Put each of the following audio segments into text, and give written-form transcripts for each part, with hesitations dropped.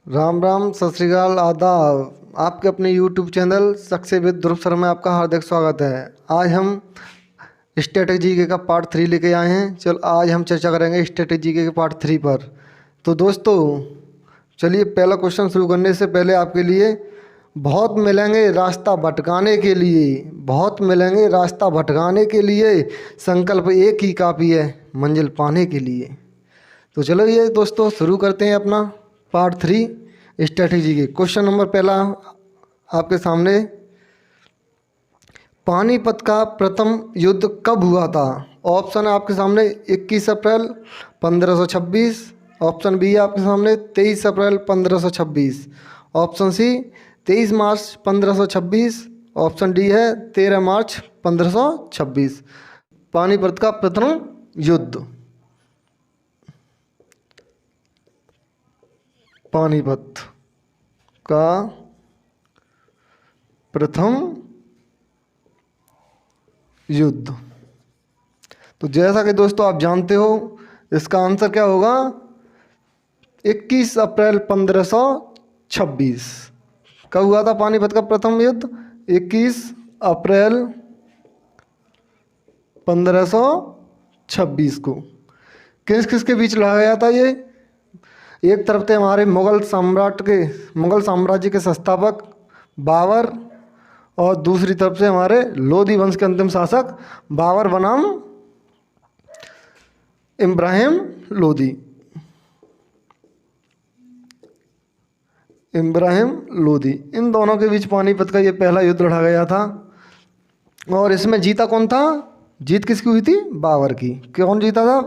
राम राम, सत श्रीकाल, आदाब। आपके अपने YouTube channel success with Dhruv sir में आपका हार्दिक स्वागत है। आज हम स्ट्रेटेजी के का पार्ट 3 लेके आए हैं। चल आज हम चर्चा करेंगे स्ट्रेटेजी के पार्ट 3 पर। तो दोस्तों चलिए, पहला क्वेश्चन शुरू करने से पहले आपके लिए बहुत मिलेंगे रास्ता भटकाने के लिए, बहुत मिलेंगे रास्ता भटकाने के लिए, संकल्प एक ही काफ़ी है मंजिल पाने के लिए। तो चलो ये दोस्तों शुरू करते हैं अपना पार्ट 3 स्ट्रेटेजी के। क्वेश्चन नंबर पहला आपके सामने, पानीपत का प्रथम युद्ध कब हुआ था? ऑप्शन है आपके सामने 21 अप्रैल 1526, ऑप्शन बी है आपके सामने 23 अप्रैल 1526, ऑप्शन सी 23 मार्च 1526, ऑप्शन डी है 13 मार्च 1526। पानीपत का प्रथम युद्ध, पानीपत का प्रथम युद्ध। तो जैसा कि दोस्तों आप जानते हो, इसका आंसर क्या होगा? 21 अप्रैल 1526। कब हुआ था पानीपत का प्रथम युद्ध? 21 अप्रैल 1526 को। किस किस के बीच लड़ा गया था ये? एक तरफ थे हमारे मुगल साम्राज्य के संस्थापक बाबर, और दूसरी तरफ से हमारे लोधी वंश के अंतिम शासक बाबर बनाम इब्राहिम लोधी। इन दोनों के बीच पानीपत का ये पहला युद्ध लड़ा गया था। और इसमें जीता कौन था? जीत किसकी हुई थी? बाबर की। कौन जीता था?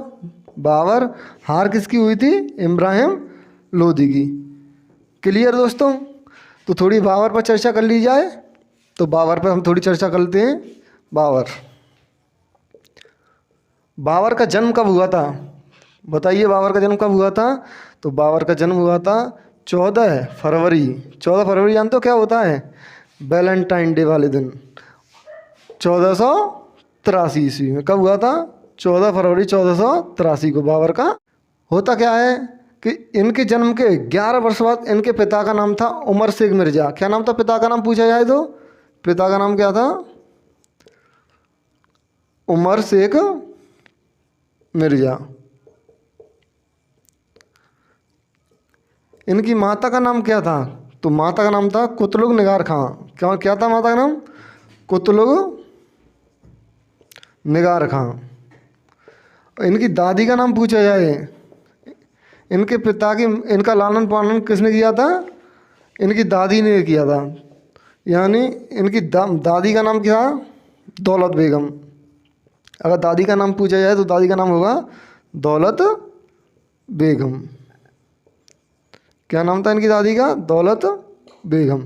बाबर। हार किसकी हुई थी? इब्राहिम लोधी की। क्लियर दोस्तों? तो थोड़ी बाबर पर चर्चा कर ली जाए। तो बाबर पर हम थोड़ी चर्चा करते हैं। बाबर का जन्म कब हुआ था? बताइए, बाबर का जन्म कब हुआ था? तो बाबर का जन्म हुआ था 14 फरवरी। 14 फरवरी जानते हो क्या होता है? वैलेंटाइन डे वाले दिन 1483 ईस्वी में। कब हुआ था? 14 फरवरी 1483 को बाबर का। होता क्या है कि इनके जन्म के 11 वर्ष बाद इनके पिता का नाम था उमर शेख मिर्ज़ा। क्या नाम था पिता का? नाम पूछा जाए तो पिता का नाम क्या था? उमर शेख मिर्ज़ा। इनकी माता का नाम क्या था? तो माता का नाम था कुतलुग निगार खां। क्या था माता का नाम? कुतलुग निगार खां। इनकी दादी का नाम पूछा जाए, इनका लालन पालन किसने किया था? इनकी दादी ने किया था। यानी इनकी दादी का नाम क्या? दौलत बेगम। अगर दादी का नाम पूछा जाए तो दादी का नाम होगा दौलत बेगम। क्या नाम था इनकी दादी का? दौलत बेगम।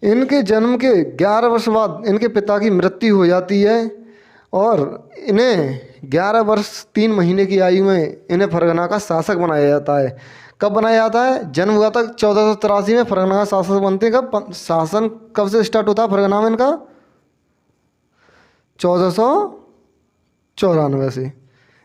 इनके जन्म के 11 वर्ष बाद इनके पिता की मृत्यु हो जाती है, और इन्हें 11 वर्ष 3 महीने की आयु में इन्हें फरगना का शासक बनाया जाता है। कब बनाया जाता है? जन्म हुआ था 1483 में, फरगना का शासक बनते हैं कब? शासन कब से स्टार्ट होता है फरगना में इनका? 1494 से।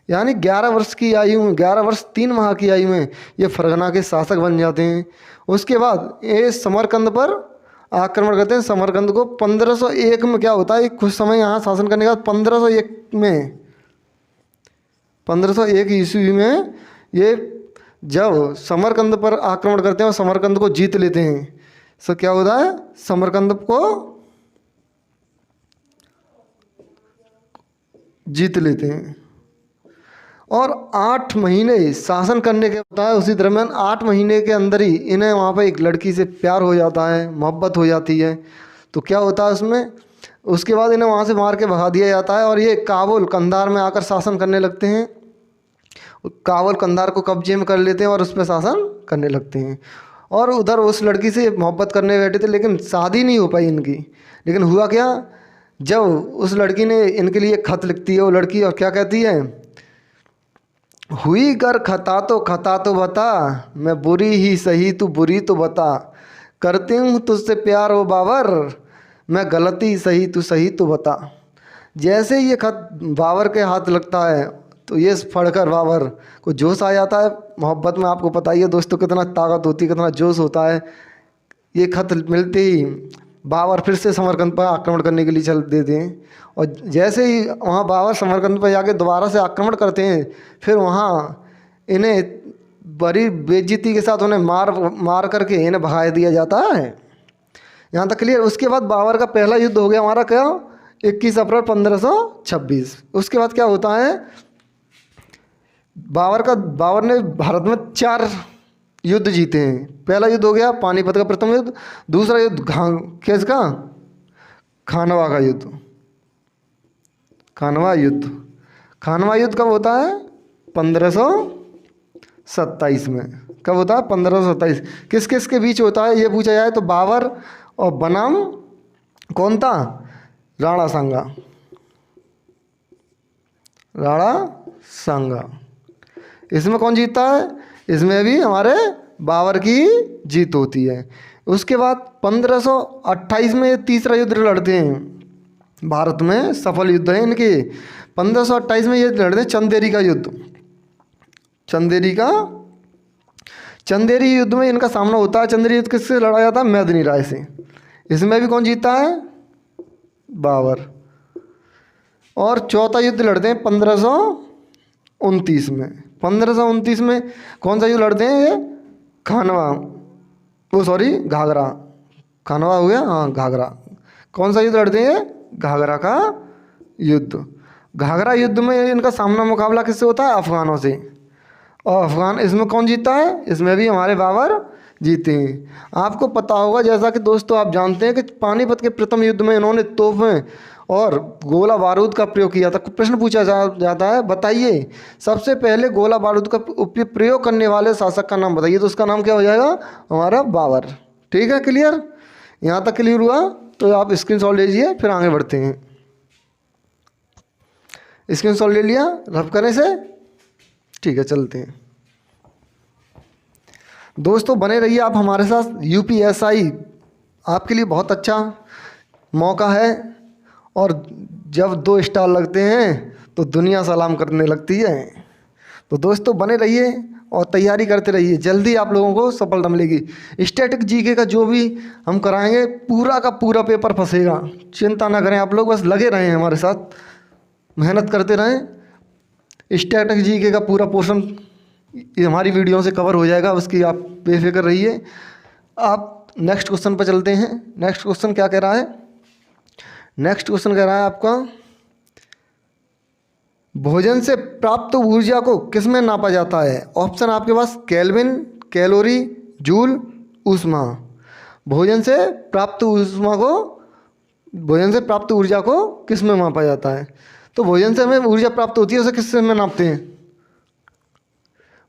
यानी 11 वर्ष की आयु में, 11 वर्ष 3 माह की आयु में ये फरगना के शासक बन जाते हैं। उसके बाद ये समरकंद पर आक्रमण करते हैं। समरकंद को 1501 में क्या होता है, कुछ समय यहाँ शासन करने के बाद 1501 ईस्वी में ये जब समरकंद पर आक्रमण करते हैं और समरकंद को जीत लेते हैं, सो क्या होता है? समरकंद को जीत लेते हैं और 8 महीने शासन करने के होता है। उसी दरमियान 8 महीने के अंदर ही इन्हें वहाँ पर एक लड़की से प्यार हो जाता है, मोहब्बत हो जाती है। तो क्या होता है उसमें? उसके बाद इन्हें वहाँ से मार के भगा दिया जाता है और ये काबुल कंधार में आकर शासन करने लगते हैं। काबुल कंधार को कब्जे में कर लेते हैं और उस पर शासन करने लगते हैं। और उधर उस लड़की से मोहब्बत करने बैठे थे, लेकिन शादी नहीं हो पाई इनकी। लेकिन हुआ क्या, जब उस लड़की ने इनके लिए खत लिखती है वो लड़की, और क्या कहती है? हुई कर खता तो बता, मैं बुरी ही सही तू बुरी तो बता, करती हूँ तुझसे प्यार ओ बाबर, मैं गलती सही तू सही तो बता। जैसे ये खत बाबर के हाथ लगता है तो ये पढ़कर बाबर को जोश आ जाता है। मोहब्बत में आपको पता ही है दोस्तों कितना ताकत होती है, कितना जोश होता है। ये खत मिलते ही बाबर फिर से समरकंद पर आक्रमण करने के लिए चल देते हैं। और जैसे ही वहाँ बाबर समरकंद पर जाके दोबारा से आक्रमण करते हैं, फिर वहाँ इन्हें बड़ी बेइज्जती के साथ उन्हें मार करके इन्हें भगा दिया जाता है। यहाँ तक क्लियर। उसके बाद बाबर का पहला युद्ध हो गया हमारा क्या, 21 अप्रैल 1526। उसके बाद क्या होता है, बाबर ने भारत में 4 युद्ध जीते हैं। पहला युद्ध हो गया पानीपत का प्रथम युद्ध। दूसरा युद्ध किसका, खानवा का युद्ध, खानवा युद्ध। खानवा युद्ध कब होता है, 1527 में। कब होता है, 1527। किस किस के बीच होता है ये पूछा जाए तो बाबर और बनाम कौन था, राणा सांगा। राणा सांगा। इसमें कौन जीतता है, इसमें भी हमारे बाबर की जीत होती है। उसके बाद 1528 में तीसरा युद्ध लड़ते हैं। भारत में सफल युद्ध है इनके। 1528 में ये लड़ते हैं चंदेरी का युद्ध। चंदेरी युद्ध में इनका सामना होता है। चंदेरी युद्ध किससे लड़ा जाता है, मेदिनी राय से। इसमें भी कौन जीतता है, बाबर। और चौथा युद्ध लड़ते हैं 1529 में। 1529 में कौन सा युद्ध लड़ते हैं, ये खानवा, घाघरा। खानवा हो गया, हाँ घाघरा। कौन सा युद्ध लड़ते हैं, घाघरा का युद्ध। घाघरा युद्ध में इनका सामना मुकाबला किससे होता है, अफगानों से। और इसमें कौन जीता है, इसमें भी हमारे बाबर जीते हैं। आपको पता होगा, जैसा कि दोस्तों आप जानते हैं कि पानीपत के प्रथम युद्ध में इन्होंने तोपें और गोला बारूद का प्रयोग किया था। प्रश्न पूछा जाता है, बताइए सबसे पहले गोला बारूद का प्रयोग करने वाले शासक का नाम बताइए। तो उसका नाम क्या हो जाएगा, हमारा बाबर। ठीक है, क्लियर। यहाँ तक क्लियर हुआ तो आप स्क्रीनशॉट ले लीजिए, फिर आगे बढ़ते हैं। स्क्रीनशॉट ले लिया, रब करने से, ठीक है, चलते हैं। दोस्तों बने रहिए आप हमारे साथ। यूपीएसआई आपके लिए बहुत अच्छा मौका है, और जब 2 स्टार लगते हैं तो दुनिया सलाम करने लगती है। तो दोस्तों बने रहिए और तैयारी करते रहिए, जल्दी आप लोगों को सफलता मिलेगी। स्टैटिक जीके का जो भी हम कराएंगे पूरा का पूरा पेपर फंसेगा, चिंता ना करें आप लोग, बस लगे रहें हमारे साथ, मेहनत करते रहें। स्टैटिक जीके का पूरा पोर्शन हमारी वीडियो से कवर हो जाएगा, उसकी आप बेफिक्र रहिए। आप नेक्स्ट क्वेश्चन पर चलते हैं। नेक्स्ट क्वेश्चन क्या कह रहा है, नेक्स्ट क्वेश्चन कह रहा है आपका, भोजन से प्राप्त ऊर्जा को किस में नापा जाता है। ऑप्शन आपके पास केल्विन, कैलोरी, जूल, ऊष्मा। भोजन से प्राप्त ऊर्जा को किस में मापा जाता है। तो भोजन से हमें ऊर्जा प्राप्त होती है, उसे किस में नापते हैं।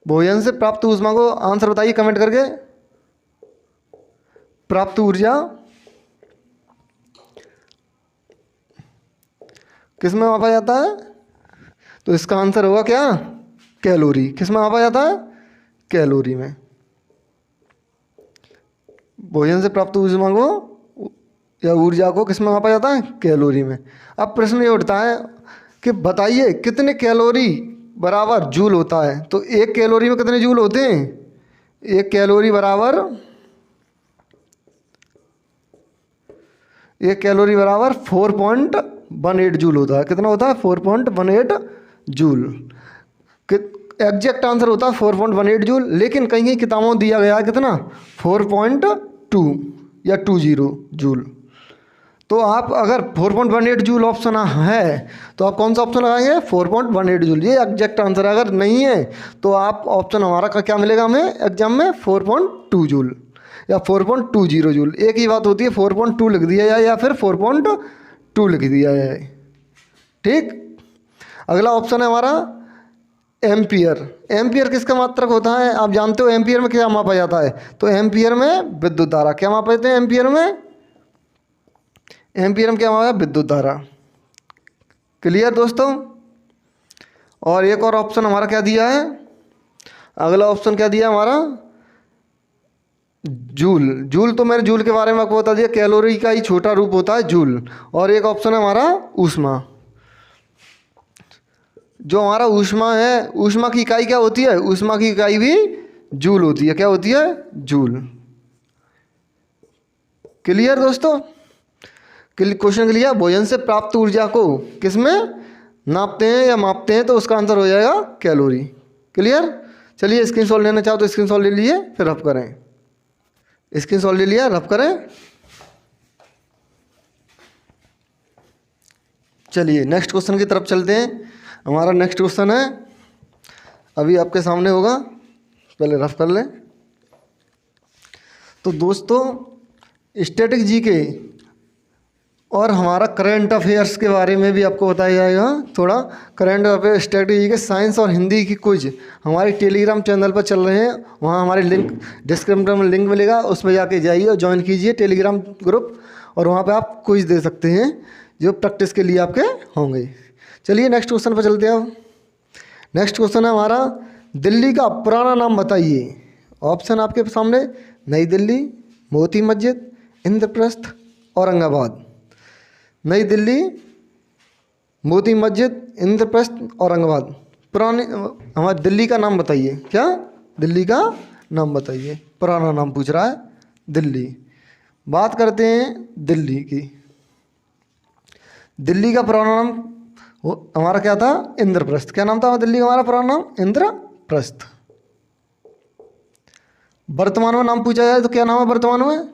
भोजन से प्राप्त ऊष्मा को आंसर बताइए कमेंट करके। प्राप्त ऊर्जा किस में मापा जाता है, तो इसका आंसर होगा क्या, कैलोरी। किस में मापा जाता है, कैलोरी में। भोजन से प्राप्त ऊष्मा को या ऊर्जा को किस में मापा जाता है, कैलोरी में। अब प्रश्न ये उठता है कि बताइए कितने कैलोरी बराबर जूल होता है। तो 1 कैलोरी में कितने जूल होते हैं, 1 कैलोरी बराबर 4.18 जूल होता है। कितना होता है, 4.18 जूल। एग्जैक्ट आंसर होता है 4.18 जूल, लेकिन कहीं कहीं किताबों में दिया गया है कितना, 4.2 या 20 जूल। तो आप अगर 4.18 जूल ऑप्शन है तो आप कौन सा ऑप्शन लगाएंगे, 4.18 जूल, ये एग्जैक्ट आंसर है। अगर नहीं है तो आप ऑप्शन हमारा का क्या मिलेगा हमें एग्जाम में, 4.2 जूल या 4.20 जूल। एक ही बात होती है, 4.2 लिख दिया जाए या फिर 4.2 लिख दिया जाए। ठीक। अगला ऑप्शन है हमारा एम्पियर। एम्पियर किसका मात्रक होता है, आप जानते हो एम्पियर में क्या मापा जाता है। तो एम्पियर में विद्युत धारा। क्या मापा जाते हैं एम्पियर में, एम्पियर में क्या मापा, विद्युत धारा। क्लियर दोस्तों। और एक और ऑप्शन हमारा क्या दिया है, अगला ऑप्शन क्या दिया हमारा, जूल। जूल तो मैंने जूल के बारे में आपको बता दिया, कैलोरी का ही छोटा रूप होता है जूल। और एक ऑप्शन है हमारा ऊष्मा। जो हमारा ऊष्मा है, ऊष्मा की इकाई क्या होती है? ऊष्मा की इकाई भी जूल होती है। क्या होती है? जूल। क्लियर दोस्तों? Question clear? भोजन से प्राप्त ऊर्जा को किसमें नापते हैं या मापते हैं? तो उसका आंसर हो जाएगा कैलोरी। क्लियर? चलिए स्क्रीनशॉट लेना चाहो तो स्क्रीनशॉट ले लीजिए, फिर रफ करें। स्क्रीनशॉट ले लिया, रफ करें। चलिए नेक्स्ट क्वेश्चन की तरफ चलते हैं। हमारा नेक्स्ट क्वेश्चन है, अभी आपके सामने होगा, पहले रफ कर लें। तो दोस्तों स्टैटिक जीके और हमारा करंट अफेयर्स के बारे में भी आपको बताया जाएगा थोड़ा। Current affair, static GK, science और हिंदी की क्विज हमारे टेलीग्राम चैनल पर चल रहे हैं। वहाँ हमारे लिंक डिस्क्रिप्शन में लिंक मिलेगा, उस पर जाके जाइए और ज्वाइन कीजिए टेलीग्राम ग्रुप, और वहाँ पे आप क्विज दे सकते हैं जो प्रैक्टिस के लिए आपके होंगे। चलिए नेक्स्ट क्वेश्चन पर चलते हैं। अब नेक्स्ट क्वेश्चन है हमारा, दिल्ली का पुराना नाम बताइए। ऑप्शन आपके सामने, नई दिल्ली, मोती मस्जिद, इंद्रप्रस्थ, औरंगाबाद। नई दिल्ली, मोती मस्जिद, इंद्रप्रस्थ, औरंगाबाद। पुरानी हमारी दिल्ली का नाम बताइए। क्या? दिल्ली का नाम बताइए। पुराना नाम पूछ रहा है दिल्ली। बात करते हैं दिल्ली की। दिल्ली का पुराना नाम हमारा क्या था? इंद्रप्रस्थ। क्या नाम था दिल्ली का हमारा पुराना नाम? इंद्रप्रस्थ। वर्तमान में नाम पूछा जाए तो क्या नाम है वर्तमान में?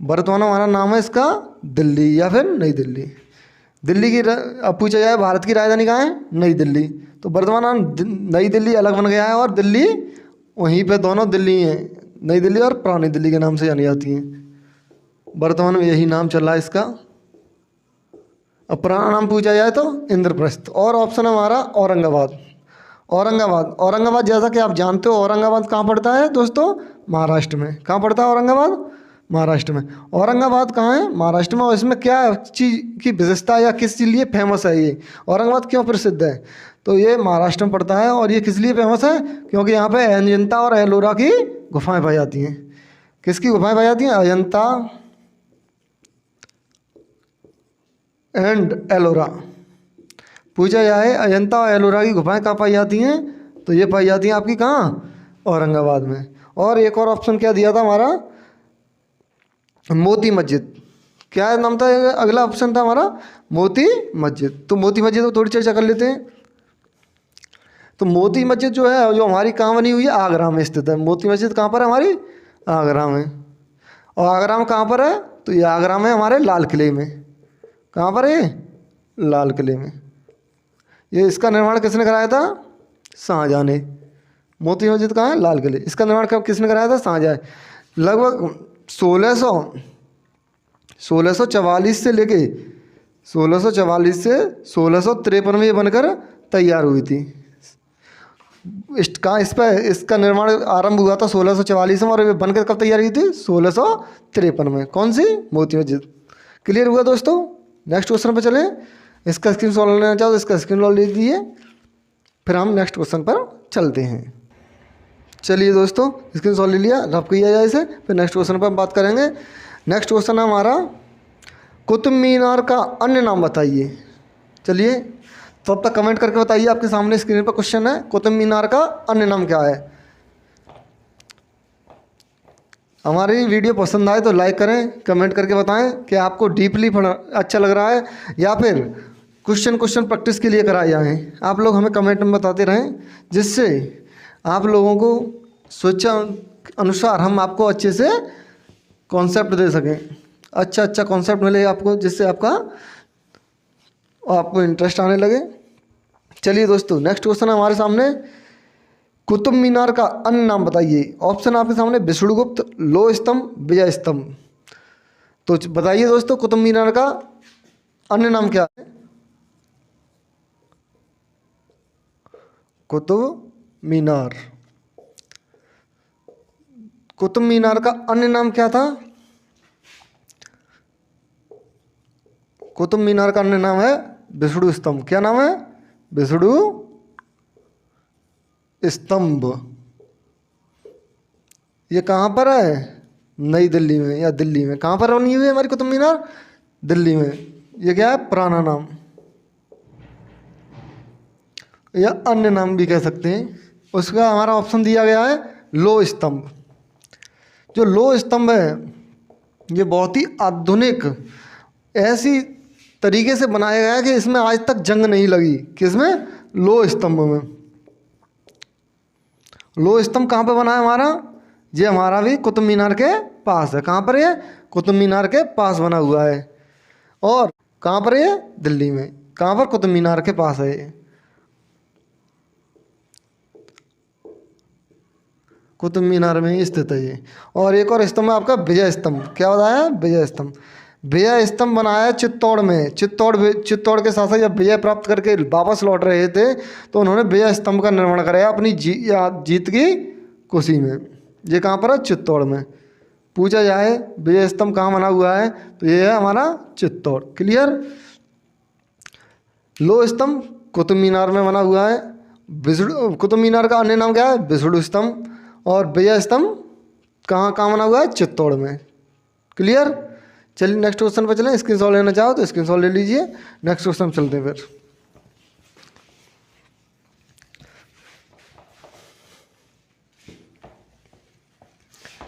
वर्तमान हमारा नाम है इसका दिल्ली या फिर नई दिल्ली। दिल्ली की अब पूछा जाए भारत की राजधानी कहाँ है? नई दिल्ली। तो वर्तमान नाम नई दिल्ली अलग बन गया है और दिल्ली वहीं पे, दोनों दिल्ली हैं, नई दिल्ली और पुरानी दिल्ली के नाम से जानी जाती हैं। वर्तमान में यही नाम चल रहा है इसका। अब पुराना नाम पूछा जाए तो इंद्रप्रस्थ। और ऑप्शन है हमारा औरंगाबाद। औरंगाबाद जैसा कि आप जानते हो, औरंगाबाद कहाँ पड़ता है दोस्तों? महाराष्ट्र में। कहाँ पड़ता है औरंगाबाद? महाराष्ट्र में। औरंगाबाद कहाँ है? महाराष्ट्र में। और इसमें क्या चीज़ की विशेषता या किस चीज़ लिए फेमस है ये? औरंगाबाद क्यों प्रसिद्ध है? तो ये महाराष्ट्र में पड़ता है। और ये किस लिए फेमस है? क्योंकि यहाँ पे अजंता और एलोरा की गुफाएं पाई जाती हैं। किसकी गुफाएं पाई जाती हैं? अजंता एंड एलोरा। पूछा जाए अजंता और एलोरा की गुफाएं कहाँ पाई जाती हैं? तो ये पाई जाती हैं आपकी कहाँ? औरंगाबाद में। और एक और ऑप्शन क्या दिया था हमारा? मोती मस्जिद। क्या नाम था? अगला ऑप्शन था हमारा मोती मस्जिद। तो मोती मस्जिद को थोड़ी चर्चा कर लेते हैं। तो मोती मस्जिद जो है, जो हमारी कहाँ बनी हुई है? आगरा में स्थित है। मोती मस्जिद कहाँ पर है हमारी? आगरा में। और आगरा में कहाँ पर है? तो ये आगरा में हमारे लाल किले में। कहाँ पर है? लाल किले में। ये इसका निर्माण किसने कराया था? शाहजहाँ ने। मोती मस्जिद कहाँ है? लाल किले। इसका निर्माण कब किसने कराया था? शाहजहाँ। लगभग 1644 से लेके 1644 से 1653 में ये बनकर तैयार हुई थी। कहाँ इस पर इसका निर्माण आरंभ हुआ था 1644 में, और ये बनकर कब तैयार हुई थी? 1653 में। कौन सी? मोती मस्जिद। क्लियर हुआ दोस्तों? नेक्स्ट क्वेश्चन पर चलें। इसका स्क्रीनशॉट लेना चाहो तो इसका स्क्रीनशॉट ले लीजिए, फिर हम नेक्स्ट क्वेश्चन पर चलते हैं। चलिए दोस्तों स्क्रीनशॉट ले लिया, रफ किया जाए इसे, फिर नेक्स्ट क्वेश्चन पर हम बात करेंगे। नेक्स्ट क्वेश्चन है हमारा, कुतुब मीनार का अन्य नाम बताइए। चलिए तो अब तक कमेंट करके बताइए। आपके सामने स्क्रीन पर क्वेश्चन है, कुतुब मीनार का अन्य नाम क्या है? हमारी वीडियो पसंद आए तो लाइक करें, कमेंट करके बताएं कि आपको डीपली अच्छा लग रहा है या फिर क्वेश्चन प्रैक्टिस के लिए कराए जाएँ। आप लोग हमें कमेंट में बताते रहें, जिससे आप लोगों को सोचा अनुसार हम आपको अच्छे से कॉन्सेप्ट दे सकें। अच्छा कॉन्सेप्ट मिले आपको, जिससे आपको इंटरेस्ट आने लगे। चलिए दोस्तों नेक्स्ट क्वेश्चन है हमारे सामने, कुतुब मीनार का अन्य नाम बताइए। ऑप्शन आपके सामने, विष्णुगुप्त, लोह स्तंभ, विजय स्तंभ। तो बताइए दोस्तों कुतुब मीनार का अन्य नाम क्या है? कुतुब मीनार का अन्य नाम क्या था? कुतुब मीनार का अन्य नाम है विष्णु स्तंभ। क्या नाम है? विष्णु स्तंभ। ये कहाँ पर है? नई दिल्ली में या दिल्ली में। कहाँ पर बनी हुई है हमारी कुतुब मीनार? दिल्ली में। ये क्या है, पुराना नाम या अन्य नाम भी कह सकते हैं। उसका हमारा ऑप्शन दिया गया है लोह स्तंभ। जो लोह स्तंभ है ये बहुत ही आधुनिक ऐसी तरीके से बनाया गया है कि इसमें आज तक जंग नहीं लगी। किसमें? लोह स्तंभ में। लोह स्तंभ कहाँ पर बना है हमारा? ये हमारा भी कुतुब मीनार के पास है। कहाँ पर? ये कुतुब मीनार के पास बना हुआ है। और कहाँ पर? ये दिल्ली में। कहाँ पर? कुतुब मीनार के पास है ये, कुतुब मीनार में ही स्थित है ये। और एक और स्तंभ है आपका विजय स्तंभ। क्या बताया? विजय स्तंभ। विजय स्तंभ बनाया है चित्तौड़ में। चित्तौड़ के साथ जब विजय प्राप्त करके वापस लौट रहे थे तो उन्होंने विजय स्तंभ का निर्माण कराया अपनी जीत की खुशी में। ये कहाँ पर है? चित्तौड़ में। पूछा जाए विजय स्तंभ कहाँ बना हुआ है तो ये है हमारा चित्तौड़। क्लियर? लोह स्तंभ कुतुब मीनार में बना हुआ है। कुतुब मीनार का अन्य नाम क्या है? विष्णु स्तंभ। और विजय स्तंभ कहाँ कहाँ बना हुआ है? चित्तौड़ में। क्लियर? चलिए नेक्स्ट क्वेश्चन पर चलें। स्क्रीनशॉट लेना चाहो तो स्क्रीनशॉट ले लीजिए। नेक्स्ट क्वेश्चन चलते हैं फिर।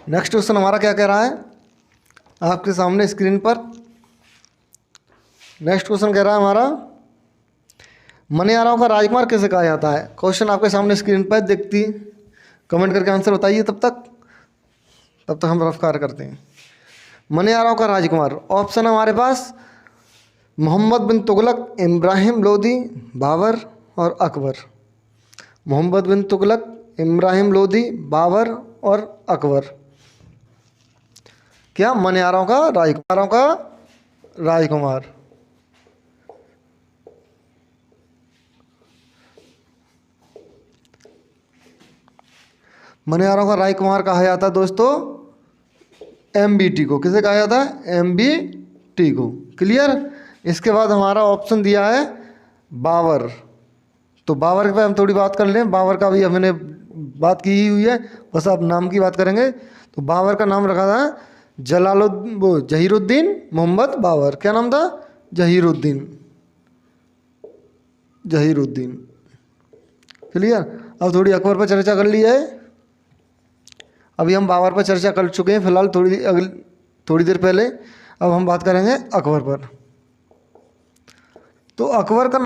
नेक्स्ट क्वेश्चन हमारा क्या कह रहा है आपके सामने स्क्रीन पर? नेक्स्ट क्वेश्चन कह रहा है हमारा, मनिहाराओं का राजकुमार किसे कहा जाता है? क्वेश्चन आपके सामने स्क्रीन पर दिखती, कमेंट करके आंसर बताइए। तब तक हम रफ्तार करते हैं। मनिहाराओं का राजकुमार ऑप्शन है हमारे पास मोहम्मद बिन तुगलक, इब्राहिम लोदी, बाबर और अकबर। मोहम्मद बिन तुगलक, इब्राहिम लोदी, बाबर और अकबर। क्या? मनिहारों का राजकुमार। मनिहारों का राजकुमार कहा जाता है दोस्तों MBT को। किसे कहा जाता है? MBT को। क्लियर? इसके बाद हमारा ऑप्शन दिया है बाबर। तो बाबर के पे हम थोड़ी बात कर लें। बाबर का भी हमने बात की ही हुई है, बस आप नाम की बात करेंगे। तो बाबर का नाम रखा था जहीरुद्दीन मोहम्मद बाबर। क्या नाम था? जहीरुद्दीन। क्लियर? अब थोड़ी अकबर पर चर्चा कर ली है। अभी हम बाबर पर चर्चा कर चुके हैं फिलहाल थोड़ी देर पहले। अब हम बात करेंगे अकबर पर। तो अकबर का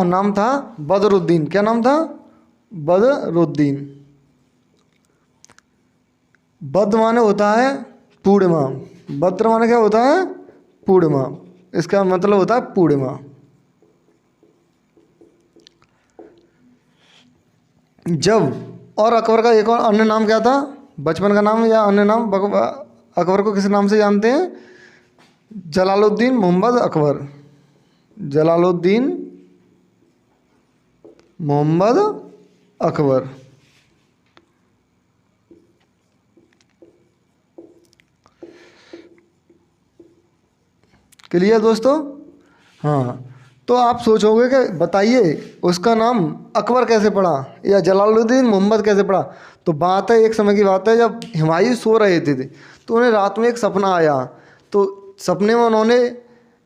नाम था बदरुद्दीन। क्या नाम था? बदरुद्दीन। बद्र माने होता है पूर्णिमा। बद्र माने क्या होता है? पूर्णिमा। इसका मतलब होता है पूर्णिमा। और अकबर का एक और अन्य नाम क्या था? बचपन का नाम या अन्य नाम अकबर को किस नाम से जानते हैं? जलालुद्दीन मोहम्मद अकबर। जलालुद्दीन मोहम्मद अकबर। क्लियर दोस्तों? हाँ, तो आप सोचोगे कि बताइए उसका नाम अकबर कैसे पड़ा या जलालुद्दीन मोहम्मद कैसे पड़ा? तो बात है, एक समय की बात है, जब हुमायूं सो रहे थे तो उन्हें रात में एक सपना आया। तो सपने में उन्होंने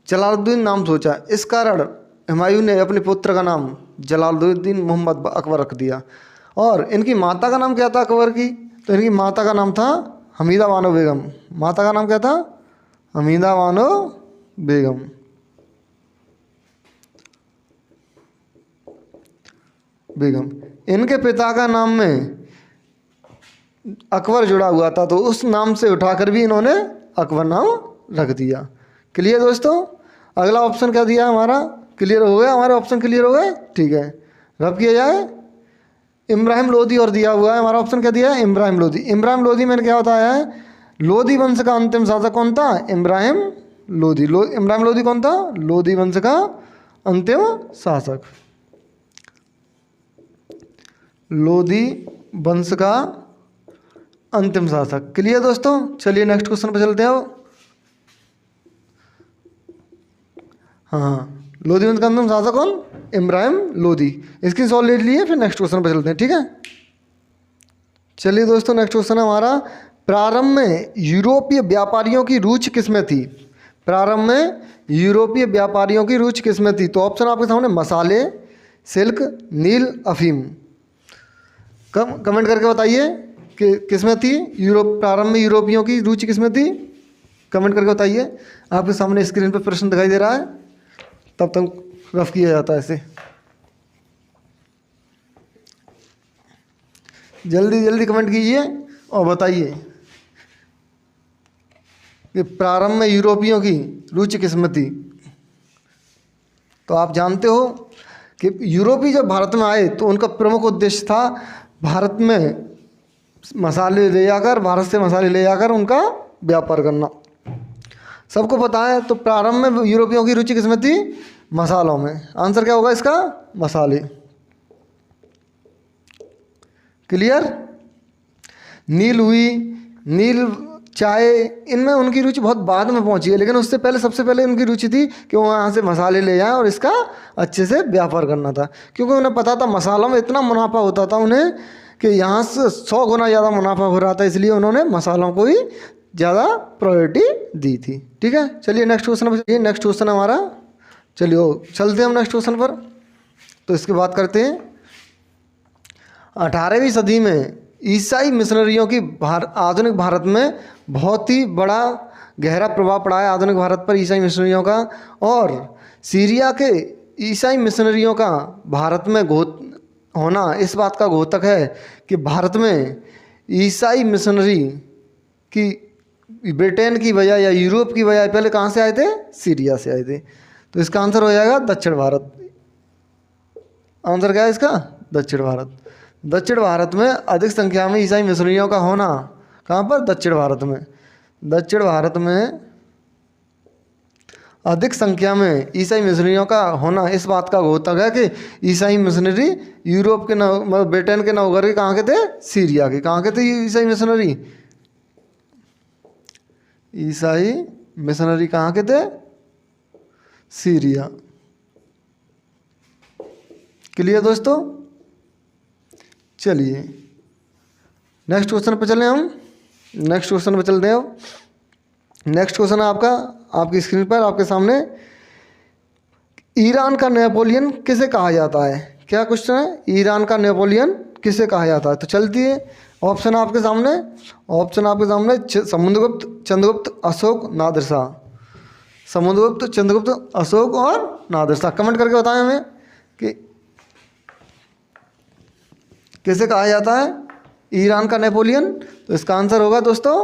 जलालुद्दीन नाम सोचा। इस कारण हुमायूं ने अपने पुत्र का नाम जलालुद्दीन मोहम्मद अकबर रख दिया। और इनकी माता का नाम क्या था अकबर की? तो इनकी माता का नाम था हमीदा बानो बेगम। माता का नाम क्या था? हमीदा बानो बेगम। इनके पिता का नाम में अकबर जुड़ा हुआ था, तो उस नाम से उठाकर भी इन्होंने अकबर नाम रख दिया। क्लियर दोस्तों? अगला ऑप्शन क्या दिया हमारा? क्लियर हो गया? हमारे ऑप्शन क्लियर हो गए? ठीक है, रब किया जाए। इब्राहिम लोदी और दिया हुआ है हमारा ऑप्शन। क्या दिया है? इब्राहिम लोदी। इब्राहिम लोदी मैंने क्या बताया है? लोदी वंश का अंतिम शासक कौन था? इब्राहिम लोदी। इब्राहिम लोदी कौन था? लोदी वंश का अंतिम शासक। लोदी वंश का अंतिम शासक। क्लियर दोस्तों? चलिए नेक्स्ट क्वेश्चन पर चलते हैं। हाँ, लोदी वंश का अंतिम शासक कौन? इब्राहिम लोदी। इसकी सॉल्व ले लिए, फिर नेक्स्ट क्वेश्चन पर चलते हैं। ठीक है, चलिए दोस्तों नेक्स्ट क्वेश्चन है हमारा, प्रारंभ में यूरोपीय व्यापारियों की रुचि किसमें थी? प्रारंभ में यूरोपीय व्यापारियों की रुचि किसमें थी? तो ऑप्शन आपके सामने मसाले, सिल्क, नील, अफीम। कमेंट करके बताइए कि किसमें थी प्रारंभ में यूरोपियों की रुचि किसमें थी? कमेंट करके बताइए। आपके सामने स्क्रीन पर प्रश्न दिखाई दे रहा है, तब तक रफ किया जाता है इसे। जल्दी जल्दी कमेंट कीजिए और बताइए कि प्रारंभ में यूरोपियों की रुचि किसमें थी। तो आप जानते हो कि यूरोपी जब भारत में आए तो उनका प्रमुख उद्देश्य था भारत में मसाले ले जाकर, भारत से मसाले ले जाकर उनका व्यापार करना। सबको पता है। तो प्रारंभ में यूरोपियों की रुचि किसमें थी? मसालों में। आंसर क्या होगा इसका? मसाले। क्लियर? नील हुई, नील, चाय, इनमें उनकी रुचि बहुत बाद में पहुंची है, लेकिन उससे पहले सबसे पहले उनकी रुचि थी कि वो यहाँ से मसाले ले जाएं और इसका अच्छे से व्यापार करना था, क्योंकि उन्हें पता था मसालों में इतना मुनाफा होता था उन्हें कि यहाँ से 100 गुना ज़्यादा मुनाफा हो रहा था, इसलिए उन्होंने मसालों को ही ज़्यादा प्रायोरिटी दी थी। ठीक है, चलिए नेक्स्ट क्वेश्चन पर। ये नेक्स्ट क्वेश्चन हमारा, चलिए चलते हैं हम नेक्स्ट क्वेश्चन पर। तो इसकी बात करते हैं। 18वीं सदी में ईसाई मिशनरियों की आधुनिक भारत में बहुत ही बड़ा गहरा प्रभाव पड़ा है आधुनिक भारत पर ईसाई मिशनरियों का। और सीरिया के ईसाई मिशनरियों का भारत में होना इस बात का घोतक है कि भारत में ईसाई मिशनरी की ब्रिटेन की बजाय या यूरोप की बजाय पहले कहाँ से आए थे? सीरिया से आए थे। तो इसका आंसर हो जाएगा दक्षिण भारत। आंसर क्या है इसका? दक्षिण भारत। दक्षिण भारत में अधिक संख्या में ईसाई मिशनरियों का होना, कहाँ पर? दक्षिण भारत में। दक्षिण भारत में अधिक संख्या में ईसाई मिशनरियों का होना इस बात का घोतक है कि ईसाई मिशनरी यूरोप के मतलब ब्रिटेन के नौकर कहाँ के थे? सीरिया के। कहाँ के थे ईसाई मिशनरी? ईसाई मिशनरी कहाँ के थे? सीरिया। क्लियर दोस्तों? चलिए नेक्स्ट क्वेश्चन पे चलें हम। नेक्स्ट क्वेश्चन पे चलते हैं अब। नेक्स्ट क्वेश्चन है आपका, आपकी स्क्रीन पर आपके सामने। ईरान का नेपोलियन किसे कहा जाता है? क्या क्वेश्चन है? ईरान का नेपोलियन किसे कहा जाता है? तो चलती है, ऑप्शन आपके सामने। ऑप्शन आपके सामने समुद्रगुप्त, चंद्रगुप्त, अशोक, नादिर शाह। समुद्रगुप्त, चंद्रगुप्त, अशोक और नादिर शाह। कमेंट करके बताएं हमें कि किसे कहा जाता है ईरान का नेपोलियन। तो इसका आंसर होगा दोस्तों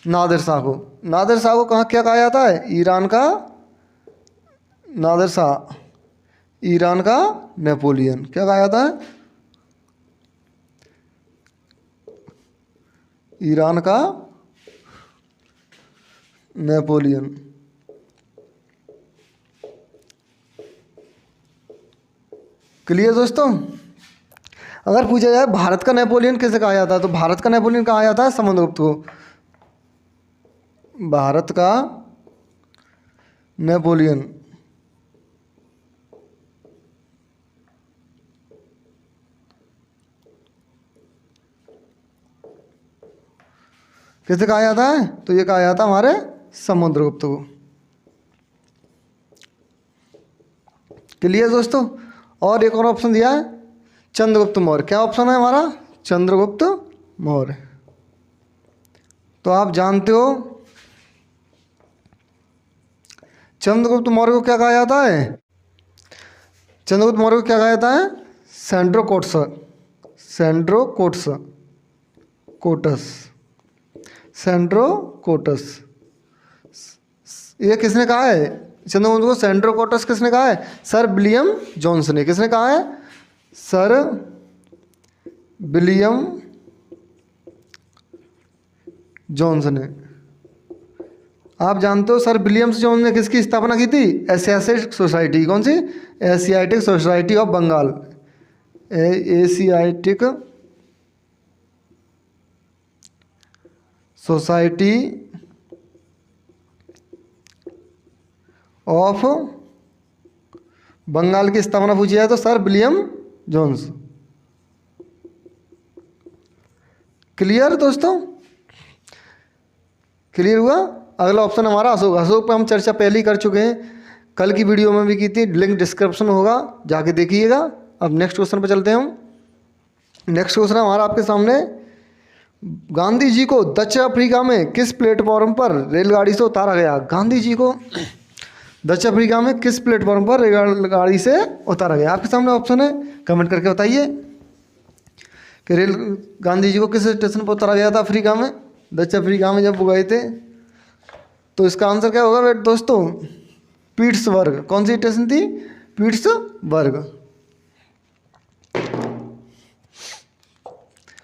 नादिर शाह को। नादिर शाह को कहाँ क्या कहा जाता है? ईरान का नादिर शाह, ईरान का नेपोलियन क्या कहा जाता है? ईरान का नेपोलियन। क्लियर दोस्तों? अगर पूछा जाए भारत का नेपोलियन किसे कहा जाता है, तो भारत का नेपोलियन कहा जाता है समुद्रगुप्त को। भारत का नेपोलियन किसे कहा जाता है? तो ये कहा जाता है हमारे समुद्रगुप्त को। क्लियर दोस्तों? और एक और ऑप्शन दिया है चंद्रगुप्त मौर्य। क्या ऑप्शन है हमारा? चंद्रगुप्त मौर्य। तो आप जानते हो चंद्रगुप्त मौर्य को क्या कहा जाता है? चंद्रगुप्त मौर्य को क्या कहा जाता है? Sandrocottus, Sandrocottus, quotes, Sandrocottus. ये किसने कहा है चंद्रगुप्त को? सेंड्रोकोटस किसने कहा है? सर विलियम जोन्स ने। किसने कहा है? सर विलियम जोन्स ने। आप जानते हो सर विलियम्स जोन्स ने किसकी स्थापना की थी? Asiatic Society. कौन सी? Asiatic Society of Bengal. Asiatic Society of Bengal की स्थापना पूछी जाए तो सर विलियम जोन्स। क्लियर दोस्तों? क्लियर हुआ? अगला ऑप्शन हमारा अशोक। अशोक पे हम चर्चा पहले ही कर चुके हैं, कल की वीडियो में भी की थी, लिंक डिस्क्रिप्शन होगा, जाके देखिएगा। अब नेक्स्ट क्वेश्चन पे चलते हैं हम। नेक्स्ट क्वेश्चन हमारा आपके सामने, गांधी जी को दक्षिण अफ्रीका में किस प्लेटफॉर्म पर रेलगाड़ी से उतारा गया? गांधी जी को दक्षिण अफ्रीका में किस प्लेटफॉर्म पर रेलगाड़ी से उतारा गया? आपके सामने ऑप्शन है, कमेंट करके बताइए कि गांधी जी को किस स्टेशन पर उतारा गया था अफ्रीका में, दक्षिण अफ्रीका में जब वो गए थे। तो इसका आंसर क्या होगा दोस्तों? पीट्सबर्ग। कौन सी स्टेशन थी? पीट्सबर्ग।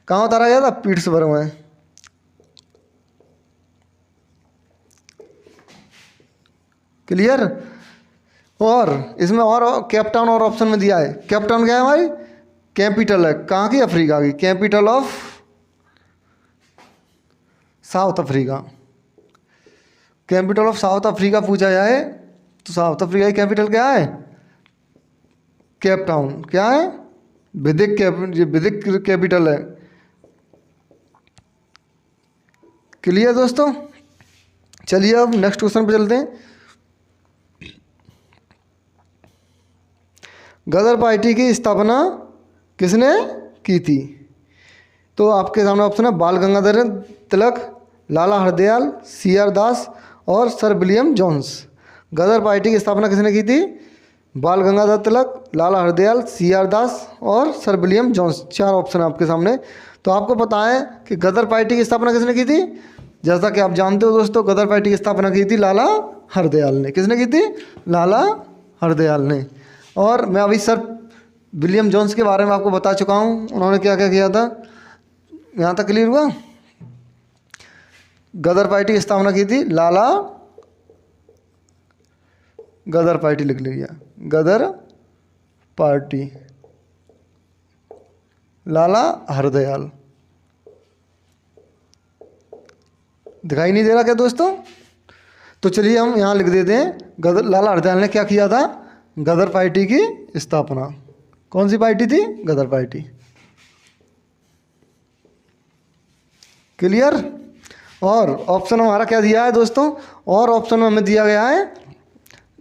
कहाँ उतारा गया था? पीट्सबर्ग में। क्लियर? और इसमें और कैप्टाउन और ऑप्शन में दिया है। कैप्टाउन क्या है भाई? कैपिटल है। कहाँ की? अफ्रीका की। Capital of south Africa. Capital of south Africa पूछा जाए तो साउथ अफ्रीका की कैपिटल क्या है? कैपटाउन। क्या है? विधिक कैपिटल है। क्लियर दोस्तों? चलिए अब नेक्स्ट क्वेश्चन पे चलते हैं। गदर पार्टी की स्थापना किसने की थी? तो आपके सामने ऑप्शन है बाल गंगाधर तिलक, लाला हरदयाल, CR दास और सर विलियम जोन्स। गदर पार्टी की स्थापना किसने की थी? बाल गंगाधर तिलक, लाला हरदयाल, CR दास और सर विलियम जोन्स। 4 ऑप्शन है आपके सामने। तो आपको पता है कि गदर पार्टी की स्थापना किसने की थी? जैसा कि आप जानते हो दोस्तों, गदर पार्टी की स्थापना की थी लाला हरदयाल ने। किसने की थी? लाला हरदयाल ने। और मैं अभी सर विलियम जोन्स के बारे में आपको बता चुका हूँ, उन्होंने क्या क्या किया था। यहाँ तक क्लियर हुआ? गदर पार्टी की स्थापना की थी लाला, गदर पार्टी लिख लीजिए, गदर पार्टी, लाला हरदयाल। दिखाई नहीं दे रहा क्या दोस्तों? तो चलिए हम यहाँ लिख देते हैं, गदर लाला हरदयाल ने क्या किया था? गदर पार्टी की स्थापना। कौन सी पार्टी थी? गदर पार्टी। क्लियर? और ऑप्शन हमारा क्या दिया है दोस्तों? और ऑप्शन में हमें दिया गया है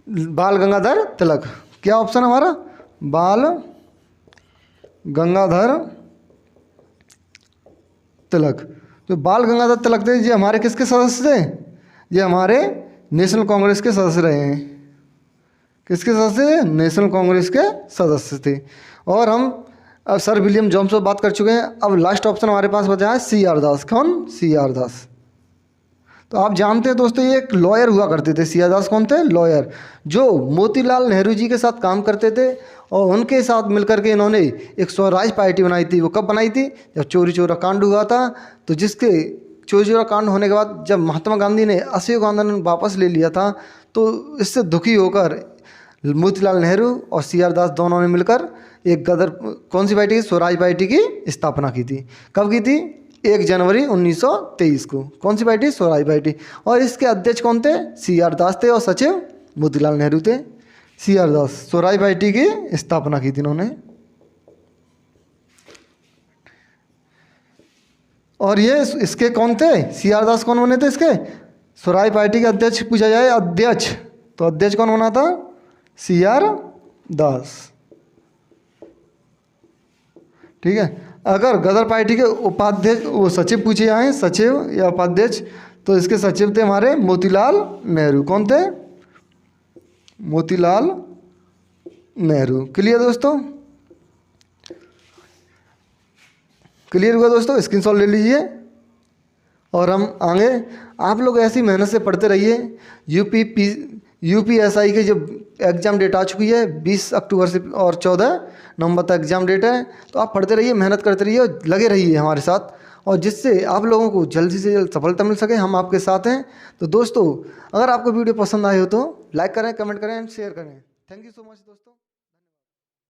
बाल गंगाधर तिलक। क्या ऑप्शन हमारा? बाल गंगाधर तिलक। तो बाल गंगाधर तिलक थे, ये हमारे किसके सदस्य थे? ये हमारे नेशनल कांग्रेस के सदस्य रहे हैं। किसके सदस्य थे? नेशनल कांग्रेस के सदस्य थे। और हम अब सर विलियम जोन्स से बात कर चुके हैं। अब लास्ट ऑप्शन हमारे पास बचा है CR दास। कौन? CR दास। तो आप जानते हैं दोस्तों, ये एक लॉयर हुआ करते थे। CR दास कौन थे? लॉयर, जो मोतीलाल नेहरू जी के साथ काम करते थे और उनके साथ मिलकर के इन्होंने एक स्वराज पार्टी बनाई थी। वो कब बनाई थी? जब चोरी चोरा कांड हुआ था। तो जिसके चोरी चोरा कांड होने के बाद जब महात्मा गांधी ने असहयोग आंदोलन वापस ले लिया था, तो इससे दुखी होकर मोतीलाल नेहरू और CR दास दोनों ने मिलकर एक गदर, कौन सी पार्टी की? स्वराज पार्टी की स्थापना की थी। कब की थी? 1 जनवरी 1923 को। कौन सी पार्टी? स्वराज पार्टी। और इसके अध्यक्ष कौन थे? CR दास थे और सचिव मोतीलाल नेहरू थे। CR दास स्वराज पार्टी की स्थापना की थी इन्होंने। और ये इसके कौन थे? CR दास कौन बने थे इसके? स्वराज पार्टी के अध्यक्ष पूछा जाए, अध्यक्ष, तो अध्यक्ष कौन बना था? CR दास। ठीक है। अगर गदर पार्टी के उपाध्यक्ष, वो सचिव पूछे जाए, सचिव या उपाध्यक्ष, तो इसके सचिव थे हमारे मोतीलाल नेहरू। कौन थे? मोतीलाल नेहरू। क्लियर दोस्तों? क्लियर हुआ दोस्तों? स्क्रीनशॉट ले लीजिए। और हम आगे, आप लोग ऐसी मेहनत से पढ़ते रहिए। UPSI के जो एग्ज़ाम डेट आ चुकी है 20 अक्टूबर से और 14 नवंबर तक एग्ज़ाम डेट है। तो आप पढ़ते रहिए, मेहनत करते रहिए और लगे रहिए हमारे साथ, और जिससे आप लोगों को जल्दी से जल्द सफलता मिल सके। हम आपके साथ हैं। तो दोस्तों, अगर आपको वीडियो पसंद आए हो तो लाइक करें, कमेंट करें, शेयर करें। थैंक यू सो मच दोस्तों।